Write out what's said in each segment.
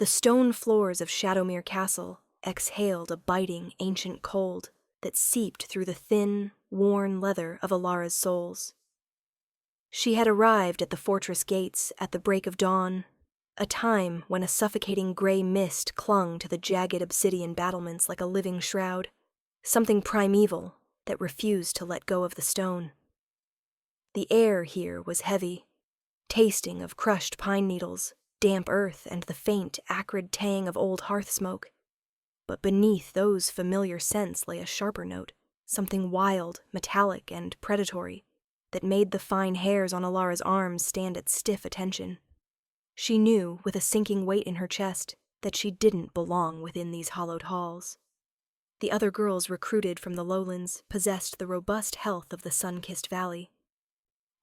The stone floors of Shadowmir Castle exhaled a biting, ancient cold that seeped through the thin, worn leather of Elara's soles. She had arrived at the fortress gates at the break of dawn, a time when a suffocating gray mist clung to the jagged obsidian battlements like a living shroud, something primeval that refused to let go of the stone. The air here was heavy, tasting of crushed pine needles, damp earth, and the faint, acrid tang of old hearth smoke. But beneath those familiar scents lay a sharper note, something wild, metallic, and predatory, that made the fine hairs on Elara's arms stand at stiff attention. She knew, with a sinking weight in her chest, that she didn't belong within these hollowed halls. The other girls recruited from the lowlands possessed the robust health of the sun-kissed valley.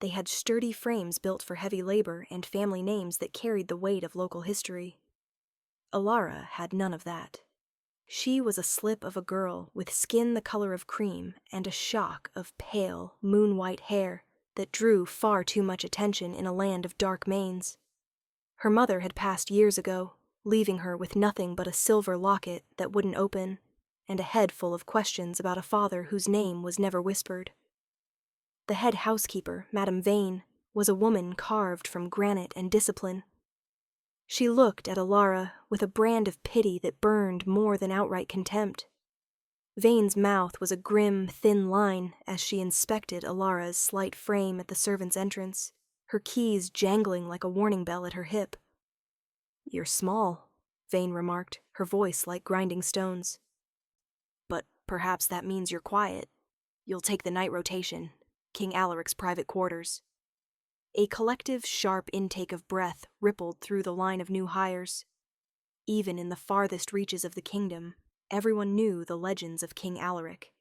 They had sturdy frames built for heavy labor and family names that carried the weight of local history. Elara had none of that. She was a slip of a girl with skin the color of cream and a shock of pale, moon-white hair that drew far too much attention in a land of dark manes. Her mother had passed years ago, leaving her with nothing but a silver locket that wouldn't open, and a head full of questions about a father whose name was never whispered. The head housekeeper, Madame Vane, was a woman carved from granite and discipline. She looked at Elara with a brand of pity that burned more than outright contempt. Vane's mouth was a grim, thin line as she inspected Elara's slight frame at the servant's entrance, her keys jangling like a warning bell at her hip. "You're small," Vane remarked, her voice like grinding stones. "But perhaps that means you're quiet. You'll take the night rotation, King Alaric's private quarters." A collective, sharp intake of breath rippled through the line of new hires. Even in the farthest reaches of the kingdom, everyone knew the legends of King Alaric.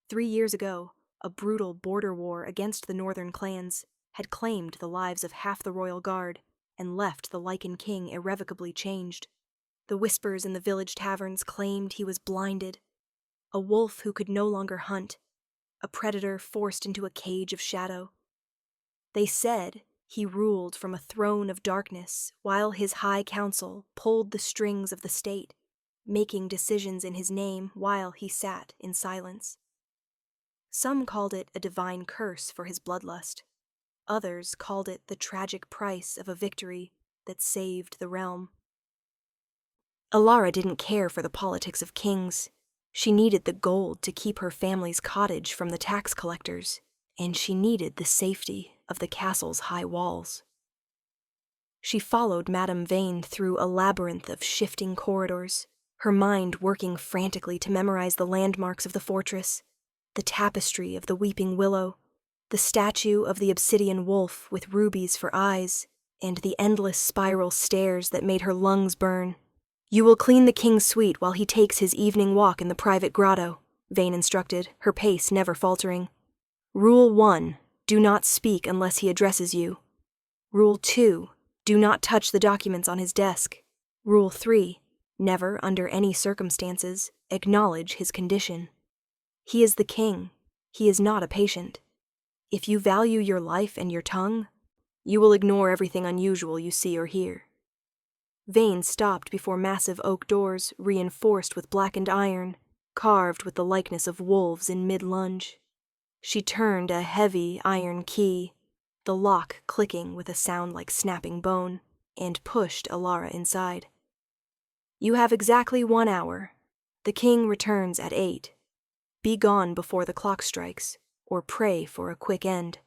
3 years ago, a brutal border war against the northern clans had claimed the lives of half the royal guard and left the Lycan king irrevocably changed. The whispers in the village taverns claimed he was blinded, a wolf who could no longer hunt, a predator forced into a cage of shadow. They said he ruled from a throne of darkness while his high council pulled the strings of the state, making decisions in his name while he sat in silence. Some called it a divine curse for his bloodlust. Others called it the tragic price of a victory that saved the realm. Elara didn't care for the politics of kings. She needed the gold to keep her family's cottage from the tax collectors, and she needed the safety of the castle's high walls. She followed Madame Vane through a labyrinth of shifting corridors, her mind working frantically to memorize the landmarks of the fortress, the tapestry of the weeping willow, the statue of the obsidian wolf with rubies for eyes, and the endless spiral stairs that made her lungs burn. "You will clean the king's suite while he takes his evening walk in the private grotto," Vane instructed, her pace never faltering. "Rule 1. Do not speak unless he addresses you. Rule 2. Do not touch the documents on his desk. Rule 3. Never, under any circumstances, acknowledge his condition. He is the king. He is not a patient. If you value your life and your tongue, you will ignore everything unusual you see or hear." Vane stopped before massive oak doors reinforced with blackened iron, carved with the likeness of wolves in mid-lunge. She turned a heavy iron key, the lock clicking with a sound like snapping bone, and pushed Elara inside. "You have exactly 1 hour. The king returns at 8. Be gone before the clock strikes, or pray for a quick end."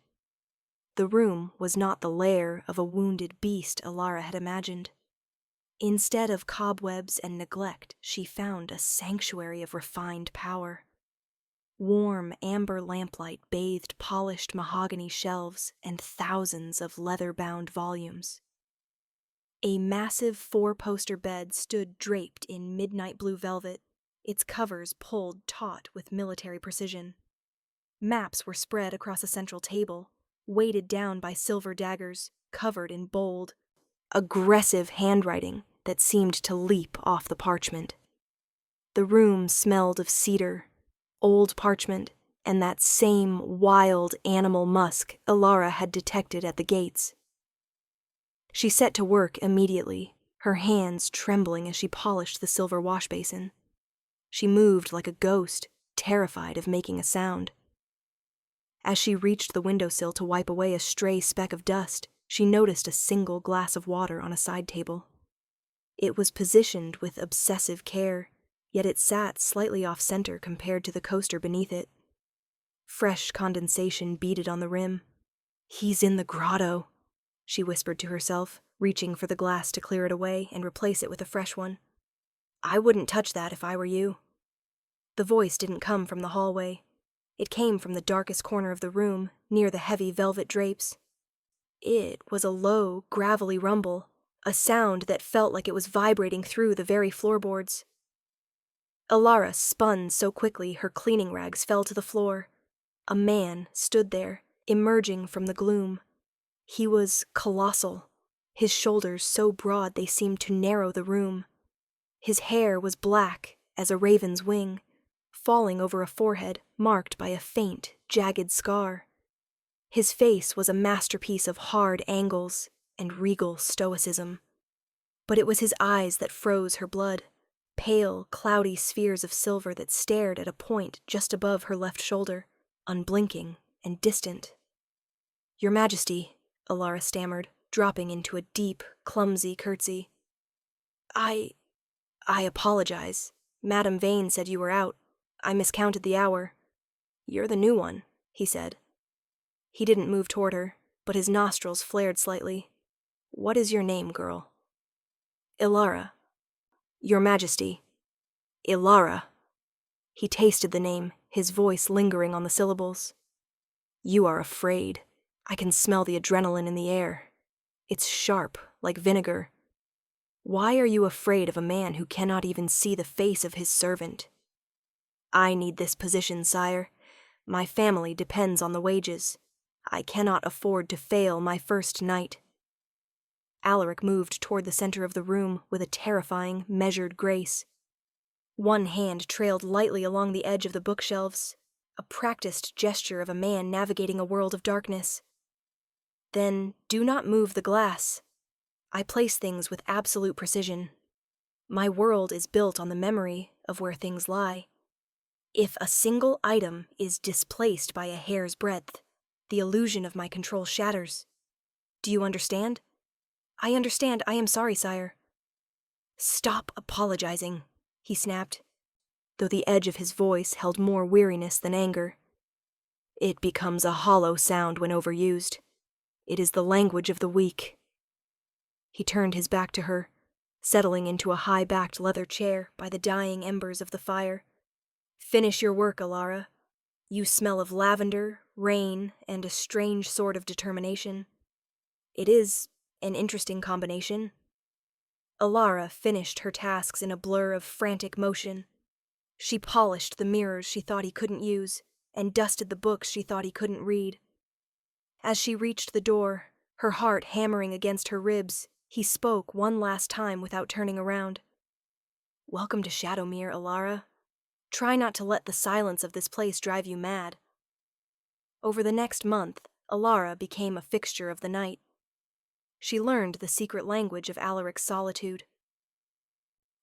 The room was not the lair of a wounded beast Elara had imagined. Instead of cobwebs and neglect, she found a sanctuary of refined power. Warm amber lamplight bathed polished mahogany shelves and thousands of leather-bound volumes. A massive 4-poster bed stood draped in midnight blue velvet, its covers pulled taut with military precision. Maps were spread across a central table, weighted down by silver daggers, covered in bold, aggressive handwriting that seemed to leap off the parchment. The room smelled of cedar, old parchment, and that same wild animal musk Elara had detected at the gates. She set to work immediately, her hands trembling as she polished the silver washbasin. She moved like a ghost, terrified of making a sound. As she reached the windowsill to wipe away a stray speck of dust, she noticed a single glass of water on a side table. It was positioned with obsessive care, yet it sat slightly off-center compared to the coaster beneath it. Fresh condensation beaded on the rim. "He's in the grotto," she whispered to herself, reaching for the glass to clear it away and replace it with a fresh one. "I wouldn't touch that if I were you." The voice didn't come from the hallway. It came from the darkest corner of the room, near the heavy velvet drapes. It was a low, gravelly rumble, a sound that felt like it was vibrating through the very floorboards. Elara spun so quickly her cleaning rags fell to the floor. A man stood there, emerging from the gloom. He was colossal, his shoulders so broad they seemed to narrow the room. His hair was black as a raven's wing, falling over a forehead marked by a faint, jagged scar. His face was a masterpiece of hard angles and regal stoicism. But it was his eyes that froze her blood, pale, cloudy spheres of silver that stared at a point just above her left shoulder, unblinking and distant. "Your Majesty," Elara stammered, dropping into a deep, clumsy curtsy. I apologize. Madame Vane said you were out. I miscounted the hour." "You're the new one," he said. He didn't move toward her, but his nostrils flared slightly. "What is your name, girl?" "Elara." "Your Majesty." "Elara." He tasted the name, his voice lingering on the syllables. "You are afraid. I can smell the adrenaline in the air. It's sharp, like vinegar. Why are you afraid of a man who cannot even see the face of his servant?" "I need this position, sire. My family depends on the wages. I cannot afford to fail my first night." Alaric moved toward the center of the room with a terrifying, measured grace. One hand trailed lightly along the edge of the bookshelves, a practiced gesture of a man navigating a world of darkness. "Then do not move the glass. I place things with absolute precision. My world is built on the memory of where things lie. If a single item is displaced by a hair's breadth, the illusion of my control shatters. Do you understand?" "I understand. I am sorry, sire." "Stop apologizing," he snapped, though the edge of his voice held more weariness than anger. "It becomes a hollow sound when overused. It is the language of the weak." He turned his back to her, settling into a high-backed leather chair by the dying embers of the fire. "Finish your work, Elara. You smell of lavender, rain, and a strange sort of determination. It is an interesting combination." Elara finished her tasks in a blur of frantic motion. She polished the mirrors she thought he couldn't use, and dusted the books she thought he couldn't read. As she reached the door, her heart hammering against her ribs, he spoke one last time without turning around. "Welcome to Shadowmir, Elara. Try not to let the silence of this place drive you mad." Over the next month, Elara became a fixture of the night. She learned the secret language of Alaric's solitude.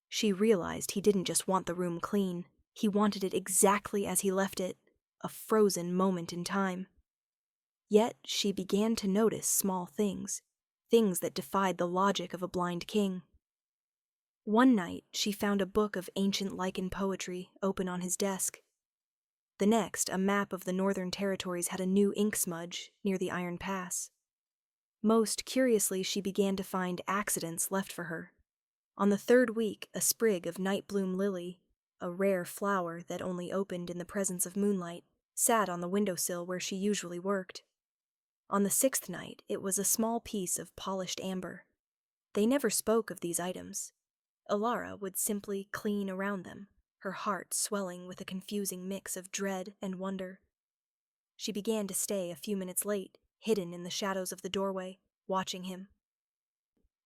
She realized he didn't just want the room clean, he wanted it exactly as he left it, a frozen moment in time. Yet she began to notice small things, things that defied the logic of a blind king. One night, she found a book of ancient lichen poetry open on his desk. The next, a map of the northern territories had a new ink smudge near the Iron Pass. Most curiously, she began to find accidents left for her. On the third week, a sprig of night-bloom lily, a rare flower that only opened in the presence of moonlight, sat on the windowsill where she usually worked. On the sixth night, it was a small piece of polished amber. They never spoke of these items. Elara would simply clean around them, her heart swelling with a confusing mix of dread and wonder. She began to stay a few minutes late, hidden in the shadows of the doorway, watching him.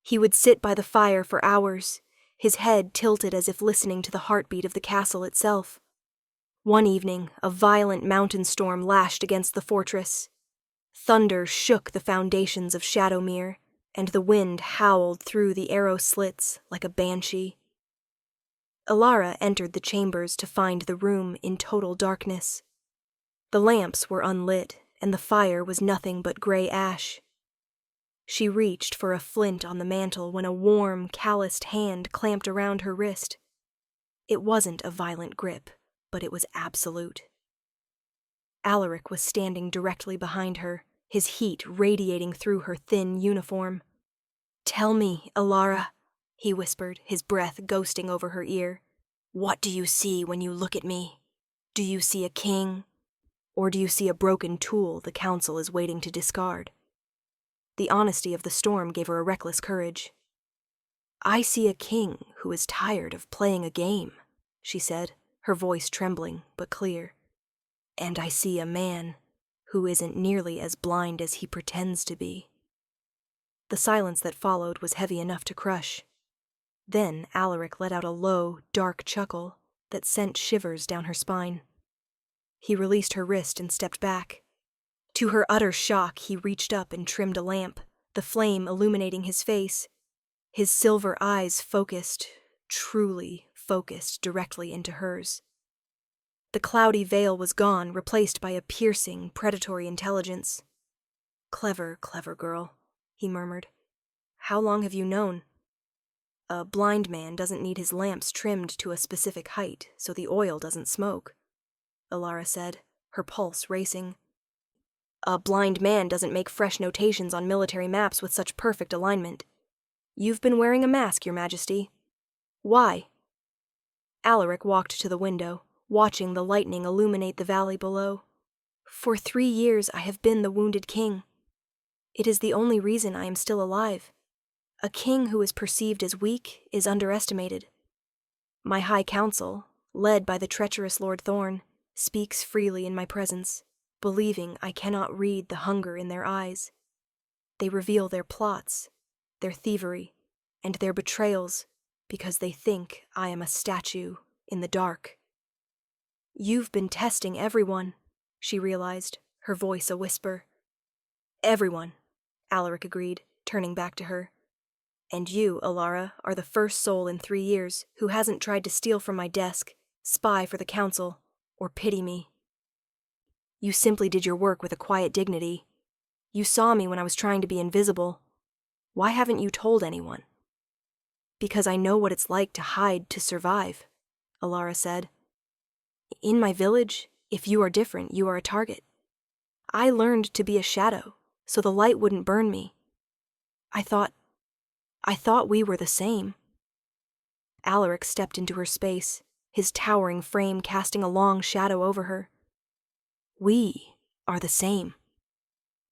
He would sit by the fire for hours, his head tilted as if listening to the heartbeat of the castle itself. One evening, a violent mountain storm lashed against the fortress. Thunder shook the foundations of Shadowmir, and the wind howled through the arrow slits like a banshee. Elara entered the chambers to find the room in total darkness. The lamps were unlit, and the fire was nothing but gray ash. She reached for a flint on the mantel when a warm, calloused hand clamped around her wrist. It wasn't a violent grip, but it was absolute. Alaric was standing directly behind her, his heat radiating through her thin uniform. "Tell me, Elara," he whispered, his breath ghosting over her ear. "What do you see when you look at me? Do you see a king? Or do you see a broken tool the council is waiting to discard?" The honesty of the storm gave her a reckless courage. "I see a king who is tired of playing a game," she said, her voice trembling but clear. "And I see a man who isn't nearly as blind as he pretends to be." The silence that followed was heavy enough to crush. Then Alaric let out a low, dark chuckle that sent shivers down her spine. He released her wrist and stepped back. To her utter shock, he reached up and trimmed a lamp, the flame illuminating his face. His silver eyes focused, truly focused directly into hers. The cloudy veil was gone, replaced by a piercing, predatory intelligence. "Clever, clever girl," he murmured. "How long have you known?" "A blind man doesn't need his lamps trimmed to a specific height so the oil doesn't smoke," Elara said, her pulse racing. "A blind man doesn't make fresh notations on military maps with such perfect alignment. You've been wearing a mask, Your Majesty. Why?" Alaric walked to the window, watching the lightning illuminate the valley below. "For 3 years I have been the wounded king. It is the only reason I am still alive. A king who is perceived as weak is underestimated. My High Council, led by the treacherous Lord Thorn, speaks freely in my presence, believing I cannot read the hunger in their eyes. They reveal their plots, their thievery, and their betrayals because they think I am a statue in the dark." "You've been testing everyone," she realized, her voice a whisper. "Everyone," Alaric agreed, turning back to her. "And you, Elara, are the first soul in 3 years who hasn't tried to steal from my desk, spy for the council, or pity me. You simply did your work with a quiet dignity. You saw me when I was trying to be invisible. Why haven't you told anyone?" "Because I know what it's like to hide to survive," Elara said. "In my village, if you are different, you are a target. I learned to be a shadow, so the light wouldn't burn me. I thought we were the same." Alaric stepped into her space, his towering frame casting a long shadow over her. "We are the same.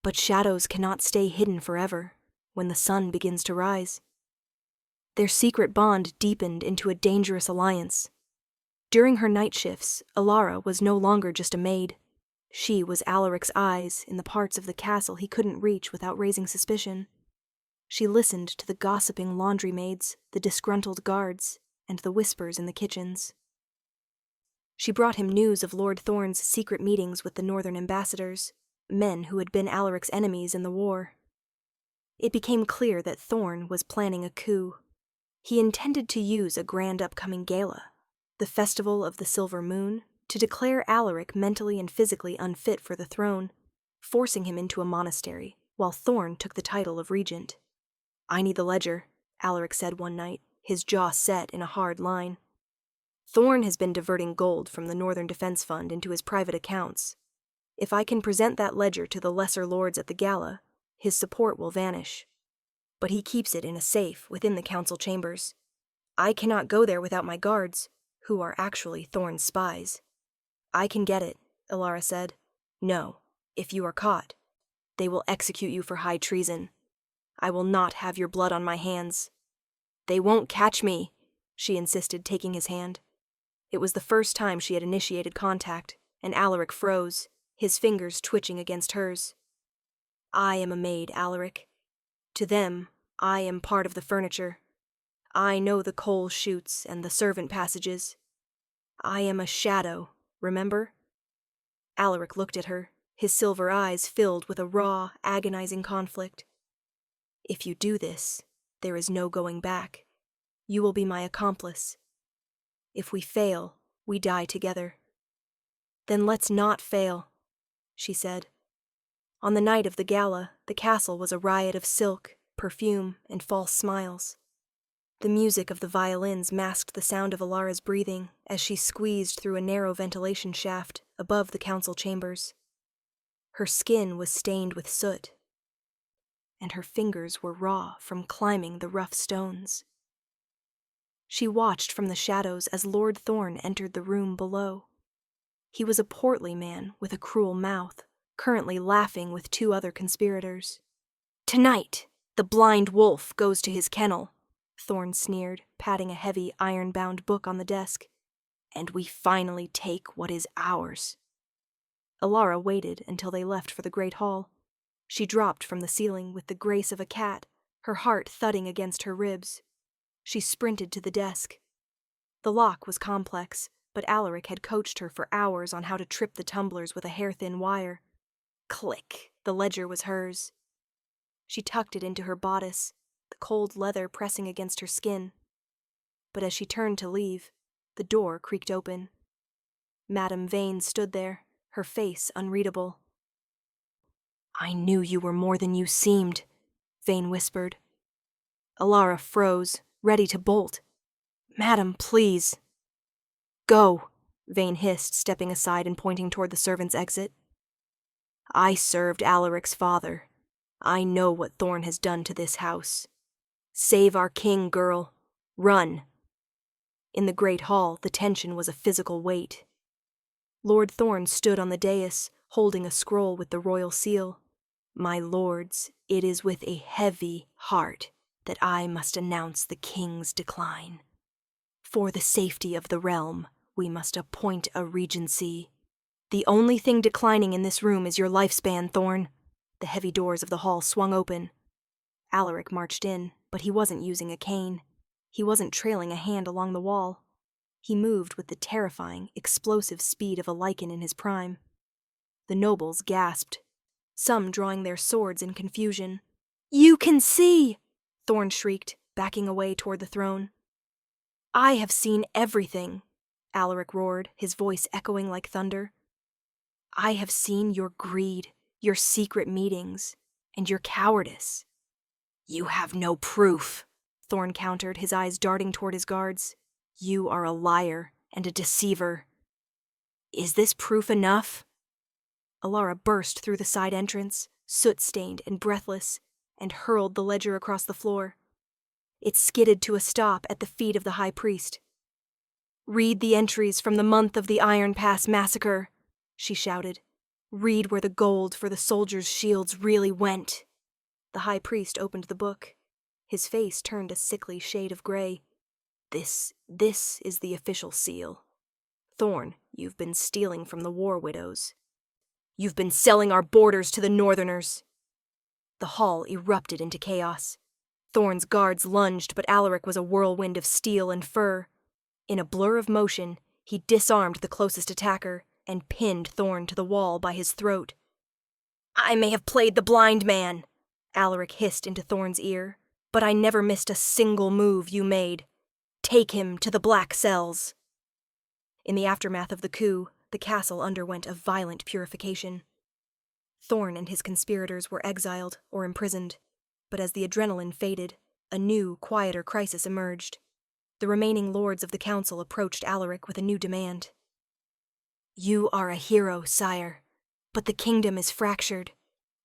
But shadows cannot stay hidden forever when the sun begins to rise." Their secret bond deepened into a dangerous alliance. During her night shifts, Elara was no longer just a maid. She was Alaric's eyes in the parts of the castle he couldn't reach without raising suspicion. She listened to the gossiping laundry maids, the disgruntled guards, and the whispers in the kitchens. She brought him news of Lord Thorn's secret meetings with the northern ambassadors, men who had been Alaric's enemies in the war. It became clear that Thorn was planning a coup. He intended to use a grand upcoming gala, the Festival of the Silver Moon, to declare Alaric mentally and physically unfit for the throne, forcing him into a monastery, while Thorn took the title of regent. "I need the ledger," Alaric said one night, his jaw set in a hard line. "Thorn has been diverting gold from the Northern Defense Fund into his private accounts. If I can present that ledger to the lesser lords at the gala, his support will vanish. But he keeps it in a safe within the council chambers. I cannot go there without my guards, who are actually Thorn's spies." "I can get it," Elara said. "No, if you are caught, they will execute you for high treason. I will not have your blood on my hands." "They won't catch me," she insisted, taking his hand. It was the first time she had initiated contact, and Alaric froze, his fingers twitching against hers. "I am a maid, Alaric. To them, I am part of the furniture. I know the coal chutes and the servant passages. I am a shadow, remember?" Alaric looked at her, his silver eyes filled with a raw, agonizing conflict. If you do this, there is no going back. You will be my accomplice. If we fail, we die together." "Then let's not fail," she said. On the night of the gala, the castle was a riot of silk, perfume, and false smiles. The music of the violins masked the sound of Elara's breathing as she squeezed through a narrow ventilation shaft above the council chambers. Her skin was stained with soot, and her fingers were raw from climbing the rough stones. She watched from the shadows as Lord Thorn entered the room below. He was a portly man with a cruel mouth, currently laughing with 2 other conspirators. "Tonight, the blind wolf goes to his kennel," Thorn sneered, patting a heavy, iron-bound book on the desk. "And we finally take what is ours." Elara waited until they left for the great hall. She dropped from the ceiling with the grace of a cat, her heart thudding against her ribs. She sprinted to the desk. The lock was complex, but Alaric had coached her for hours on how to trip the tumblers with a hair-thin wire. Click! The ledger was hers. She tucked it into her bodice, the cold leather pressing against her skin. But as she turned to leave, the door creaked open. Madame Vane stood there, her face unreadable. "I knew you were more than you seemed," Vane whispered. Elara froze, ready to bolt. "Madam, please." "Go," Vane hissed, stepping aside and pointing toward the servants' exit. "I served Alaric's father. I know what Thorn has done to this house. Save our king, girl. Run." In the great hall, the tension was a physical weight. Lord Thorn stood on the dais, holding a scroll with the royal seal. "My lords, it is with a heavy heart that I must announce the king's decline. For the safety of the realm, we must appoint a regency. The only thing declining in this room is your lifespan, Thorn." The heavy doors of the hall swung open. Alaric marched in, but he wasn't using a cane. He wasn't trailing a hand along the wall. He moved with the terrifying, explosive speed of a lichen in his prime. The nobles gasped, some drawing their swords in confusion. "You can see!" Thorn shrieked, backing away toward the throne. "I have seen everything," Alaric roared, his voice echoing like thunder. "I have seen your greed, your secret meetings, and your cowardice." "You have no proof," Thorn countered, his eyes darting toward his guards. "You are a liar and a deceiver." "Is this proof enough?" Elara burst through the side entrance, soot-stained and breathless, and hurled the ledger across the floor. It skidded to a stop at the feet of the high priest. "Read the entries from the month of the Iron Pass massacre," she shouted. "Read where the gold for the soldiers' shields really went." The high priest opened the book. His face turned a sickly shade of gray. This is the official seal. Thorn, you've been stealing from the war widows. You've been selling our borders to the northerners." The hall erupted into chaos. Thorn's guards lunged, but Alaric was a whirlwind of steel and fur. In a blur of motion, he disarmed the closest attacker and pinned Thorn to the wall by his throat. "I may have played the blind man," Alaric hissed into Thorn's ear, "but I never missed a single move you made. Take him to the black cells." In the aftermath of the coup, the castle underwent a violent purification. Thorn and his conspirators were exiled or imprisoned, but as the adrenaline faded, a new, quieter crisis emerged. The remaining lords of the council approached Alaric with a new demand. "You are a hero, sire, but the kingdom is fractured.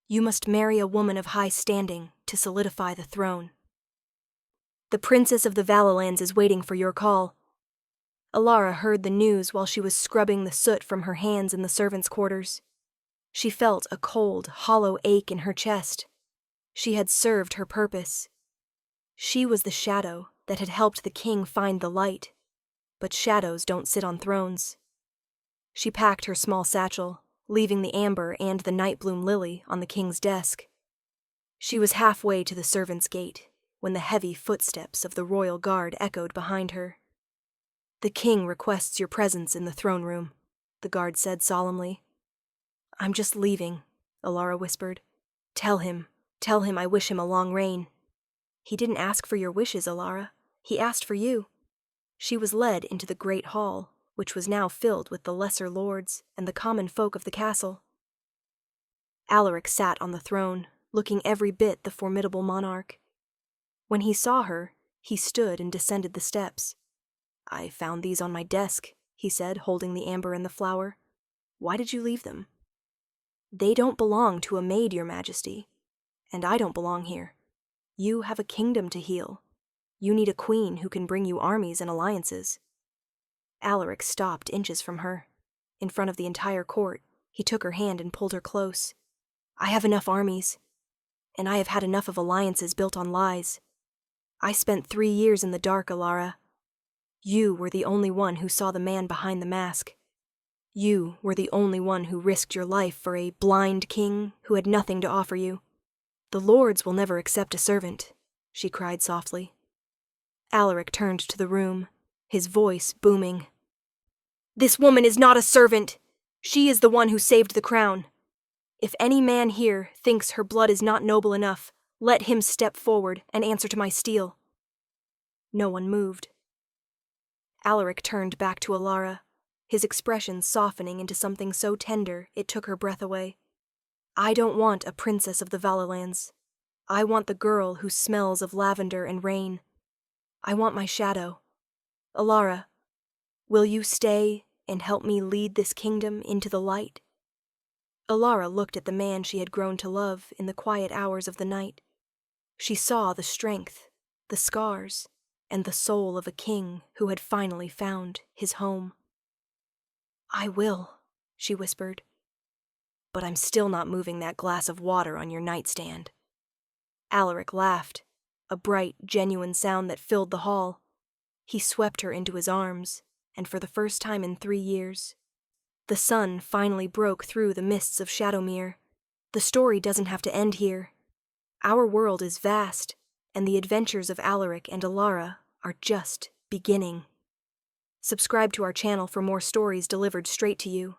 You must marry a woman of high standing to solidify the throne. The Princess of the Valalands is waiting for your call." Elara heard the news while she was scrubbing the soot from her hands in the servants' quarters. She felt a cold, hollow ache in her chest. She had served her purpose. She was the shadow that had helped the king find the light, but shadows don't sit on thrones. She packed her small satchel, leaving the amber and the nightbloom lily on the king's desk. She was halfway to the servants' gate when the heavy footsteps of the royal guard echoed behind her. "The king requests your presence in the throne room," the guard said solemnly. "I'm just leaving," Elara whispered. Tell him I wish him a long reign." He didn't ask for your wishes, Elara. He asked for you. She was led into the great hall, which was now filled with the lesser lords and the common folk of the castle. Alaric sat on the throne, looking every bit the formidable monarch. When he saw her, he stood and descended the steps. "I found these on my desk," he said, holding the amber and the flower. "Why did you leave them?" "They don't belong to a maid, your majesty. And I don't belong here. You have a kingdom to heal. You need a queen who can bring you armies and alliances." Alaric stopped inches from her. In front of the entire court, he took her hand and pulled her close. "I have enough armies. And I have had enough of alliances built on lies. I spent 3 years in the dark, Elara. You were the only one who saw the man behind the mask. You were the only one who risked your life for a blind king who had nothing to offer you. The lords will never accept a servant," she cried softly. Alaric turned to the room, his voice booming. "This woman is not a servant! She is the one who saved the crown. If any man here thinks her blood is not noble enough, let him step forward and answer to my steel." No one moved. Alaric turned back to Elara, his expression softening into something so tender it took her breath away. "I don't want a princess of the Valalands. I want the girl who smells of lavender and rain. I want my shadow. Elara, will you stay and help me lead this kingdom into the light?" Elara looked at the man she had grown to love in the quiet hours of the night. She saw the strength, the scars, and the soul of a king who had finally found his home. "I will," she whispered. "But I'm still not moving that glass of water on your nightstand." Alaric laughed, a bright, genuine sound that filled the hall. He swept her into his arms, and for the first time in 3 years, the sun finally broke through the mists of Shadowmir. The story doesn't have to end here. Our world is vast, and the adventures of Alaric and Elara are just beginning. Subscribe to our channel for more stories delivered straight to you.